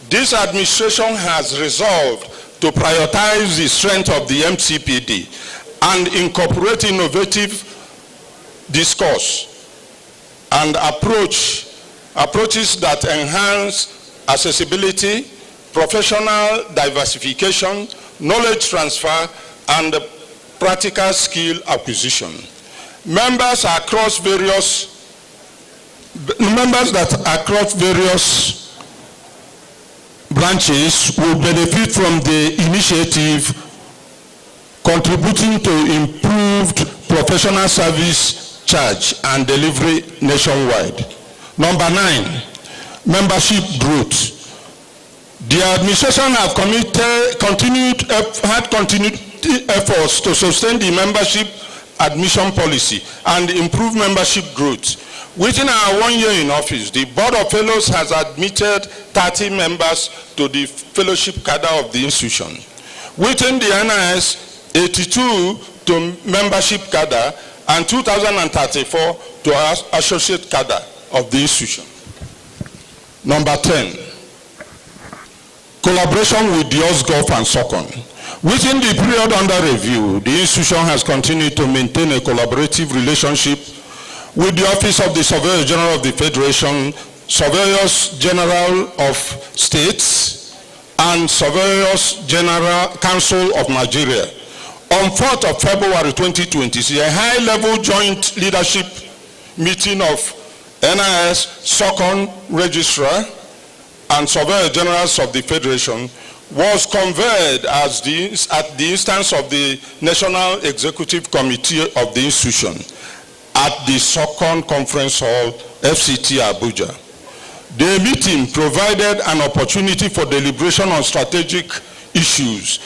This administration has resolved to prioritize the strength of the MCPD and incorporate innovative discourse and approaches that enhance accessibility, professional diversification, knowledge transfer, and practical skill acquisition. Members that across various branches will benefit from the initiative, contributing to improved professional service charge and delivery nationwide. Number 9, membership growth. The administration have continued efforts to sustain the membership admission policy and improve membership growth. Within our 1 year in office, the Board of Fellows has admitted 30 members to the fellowship cadre of the institution. Within the NIS, 82 to membership cadre and 2,034 to associate cadre of the institution. Number 10, collaboration with the OSGov and SOCON. Within the period under review, the institution has continued to maintain a collaborative relationship with the Office of the Surveyor General of the Federation, Surveyors General of States, and Surveyors General Council of Nigeria. On 4th of February 2020, a high-level joint leadership meeting of NIS, SOCON Registrar, and Surveyor Generals of the Federation was convened at the instance of the National Executive Committee of the institution at the SOCON Conference Hall, FCT Abuja. The meeting provided an opportunity for deliberation on strategic issues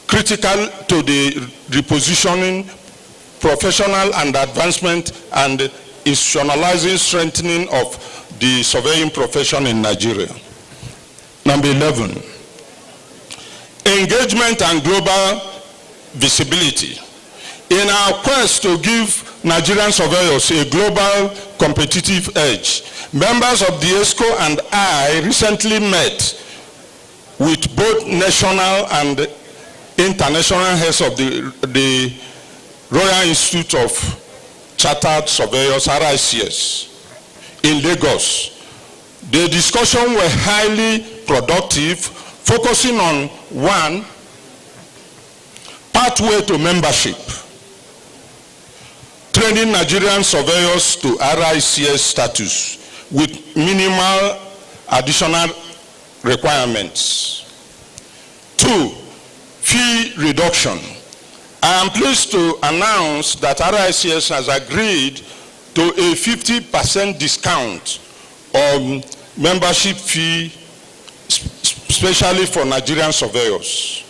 critical to the repositioning, professional and advancement, and institutionalizing strengthening of the surveying profession in Nigeria. Number 11, engagement and global visibility. In our quest to give Nigerian surveyors a global competitive edge, members of the ESCO and I recently met with both national and international heads of the Royal Institute of Chartered Surveyors, RICS, in Lagos. The discussions were highly productive, focusing on 1, pathway to membership, training Nigerian surveyors to RICS status with minimal additional requirements. 2, fee reduction. I am pleased to announce that RICS has agreed to a 50% discount on membership fee, especially for Nigerian surveyors.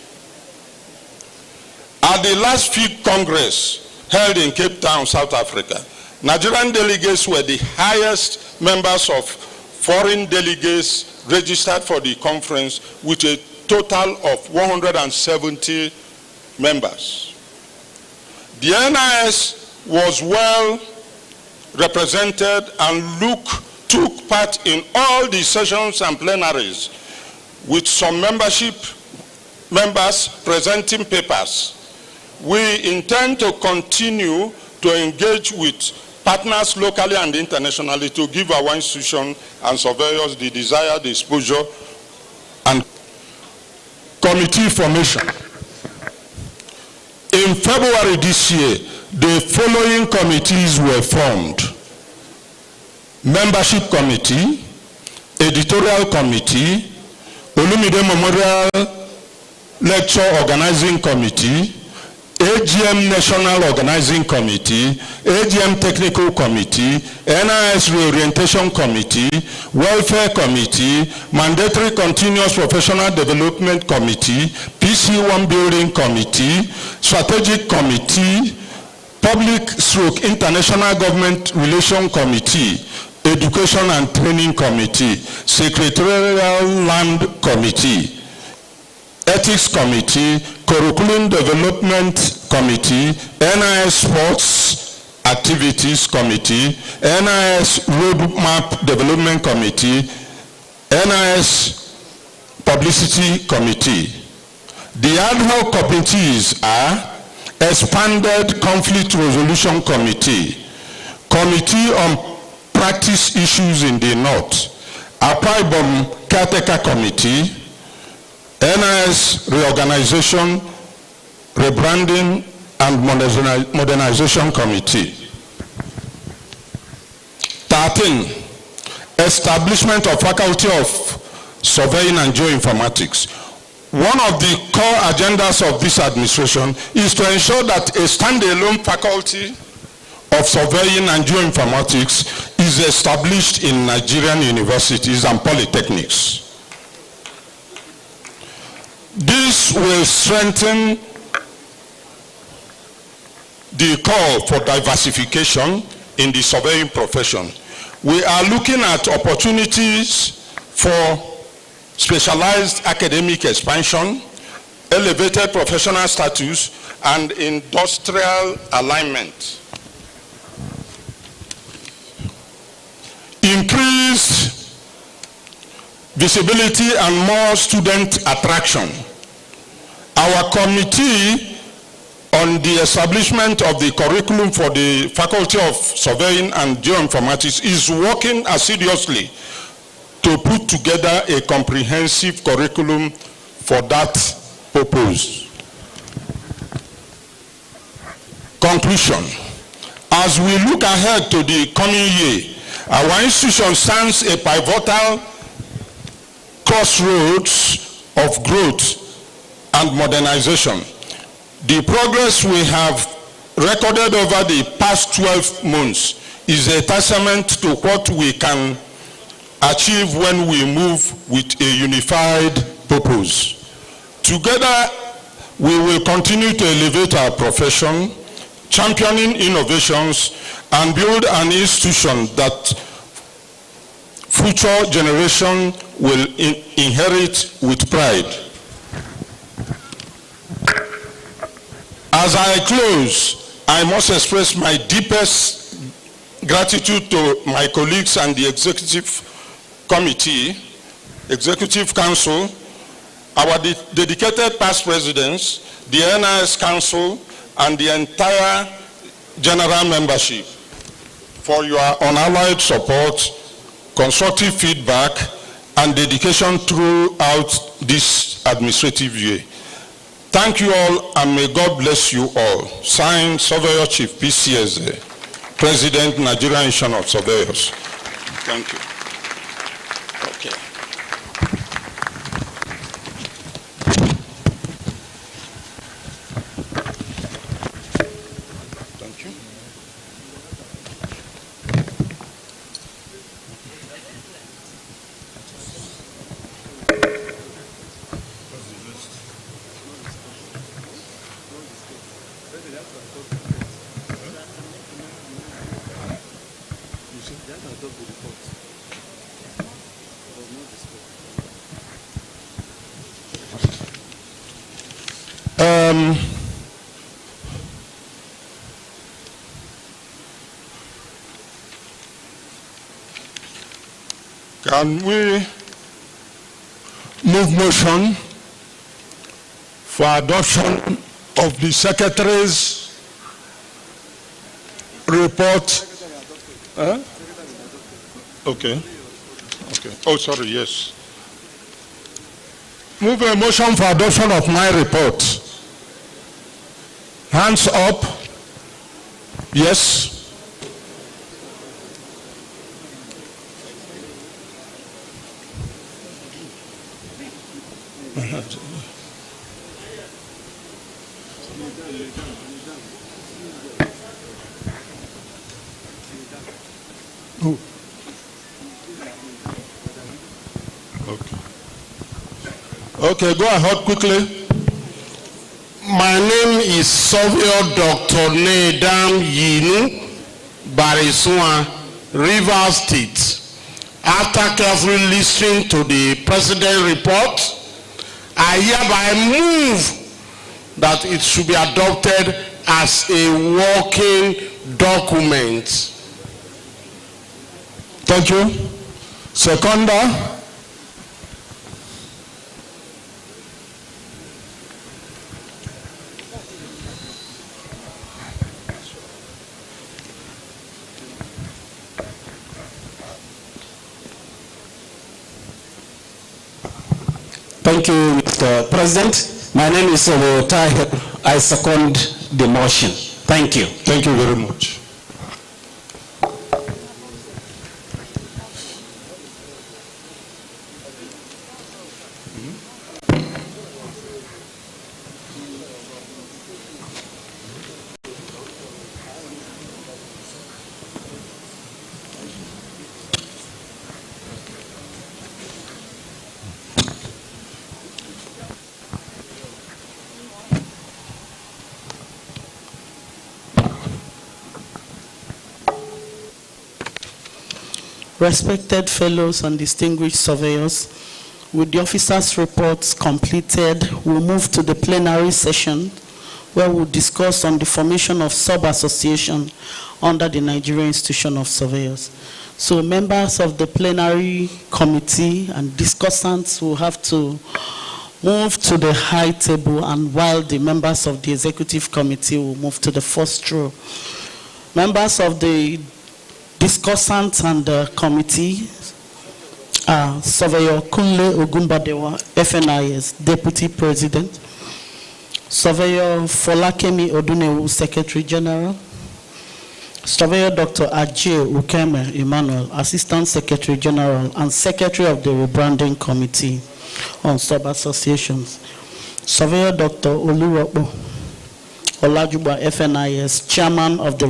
At the last FIG Congress held in Cape Town, South Africa, Nigerian delegates were the highest members of foreign delegates registered for the conference, with a total of 170 members. The NIS was well represented and took part in all the sessions and plenaries, with some members presenting papers. We intend to continue to engage with partners locally and internationally to give our institution and surveyors the desired exposure and committee formation. In February this year, the following committees were formed: Membership Committee, Editorial Committee, Olumide Memorial Lecture Organizing Committee, AGM National Organizing Committee, AGM Technical Committee, NIS Reorientation Committee, Welfare Committee, Mandatory Continuous Professional Development Committee, PC1 Building Committee, Strategic Committee, Public/International Government Relation Committee, Education and Training Committee, Secretarial Land Committee, Ethics Committee, Curriculum Development Committee, NIS Sports Activities Committee, NIS Roadmap Development Committee, NIS Publicity Committee. The ad hoc committees are Expanded Conflict Resolution Committee, Committee on Practice Issues in the North, Akwa Ibom Caretaker Committee, NIS Reorganization, Rebranding and Modernization Committee. 13, Establishment of Faculty of Surveying and Geoinformatics. One of the core agendas of this administration is to ensure that a standalone faculty of surveying and geoinformatics is established in Nigerian universities and polytechnics. This will strengthen the call for diversification in the surveying profession. We are looking at opportunities for specialized academic expansion, elevated professional status, and industrial alignment. Increased visibility and more student attraction. Our committee on the establishment of the curriculum for the Faculty of Surveying and Geoinformatics is working assiduously to put together a comprehensive curriculum for that purpose. Conclusion. As we look ahead to the coming year, our institution stands a pivotal crossroads of growth and modernization. The progress we have recorded over the past 12 months is a testament to what we can achieve when we move with a unified purpose. Together, we will continue to elevate our profession, championing innovations, and build an institution that future generations will inherit with pride. As I close, I must express my deepest gratitude to my colleagues and the Executive Committee, Executive Council, our dedicated past presidents, the NIS Council, and the entire general membership for your unalloyed support, constructive feedback, and dedication throughout this administrative year. Thank you all, and may God bless you all. Signed, Surveyor Chief PCSA, President, Nigerian Institution of Surveyors. Thank you. Okay. Can we move motion for adoption of the Secretary's report? Huh? Okay. Okay. Oh, sorry, yes. Move a motion for adoption of my report. Hands up. Yes. Oh. Okay. Okay, go ahead quickly. My name is Surveyor Dr. Nedam Yinu Barisua, Rivers State. After carefully listening to the President's report, I hereby move that it should be adopted as a working document. Thank you. Seconder. Thank you, Mr. President. My name is Tahir. I second the motion. Thank you. Thank you very much. Respected fellows and distinguished surveyors, with the officers' reports completed, we'll move to the plenary session where we'll discuss on the formation of sub-association under the Nigerian Institution of Surveyors. So members of the plenary committee and discussants will have to move to the high table, and while the members of the executive committee will move to the first row. Members of the discussants and the committee are Surveyor Kunle Ogumbadewa, FNIS, Deputy President, Surveyor Folakemi Odunewu, Secretary General, Surveyor Dr. Ajay Ukeme Emmanuel, Assistant Secretary General and Secretary of the Rebranding Committee on Sub-Associations, Surveyor Dr. Oluropo Olajuba, FNIS, Chairman of the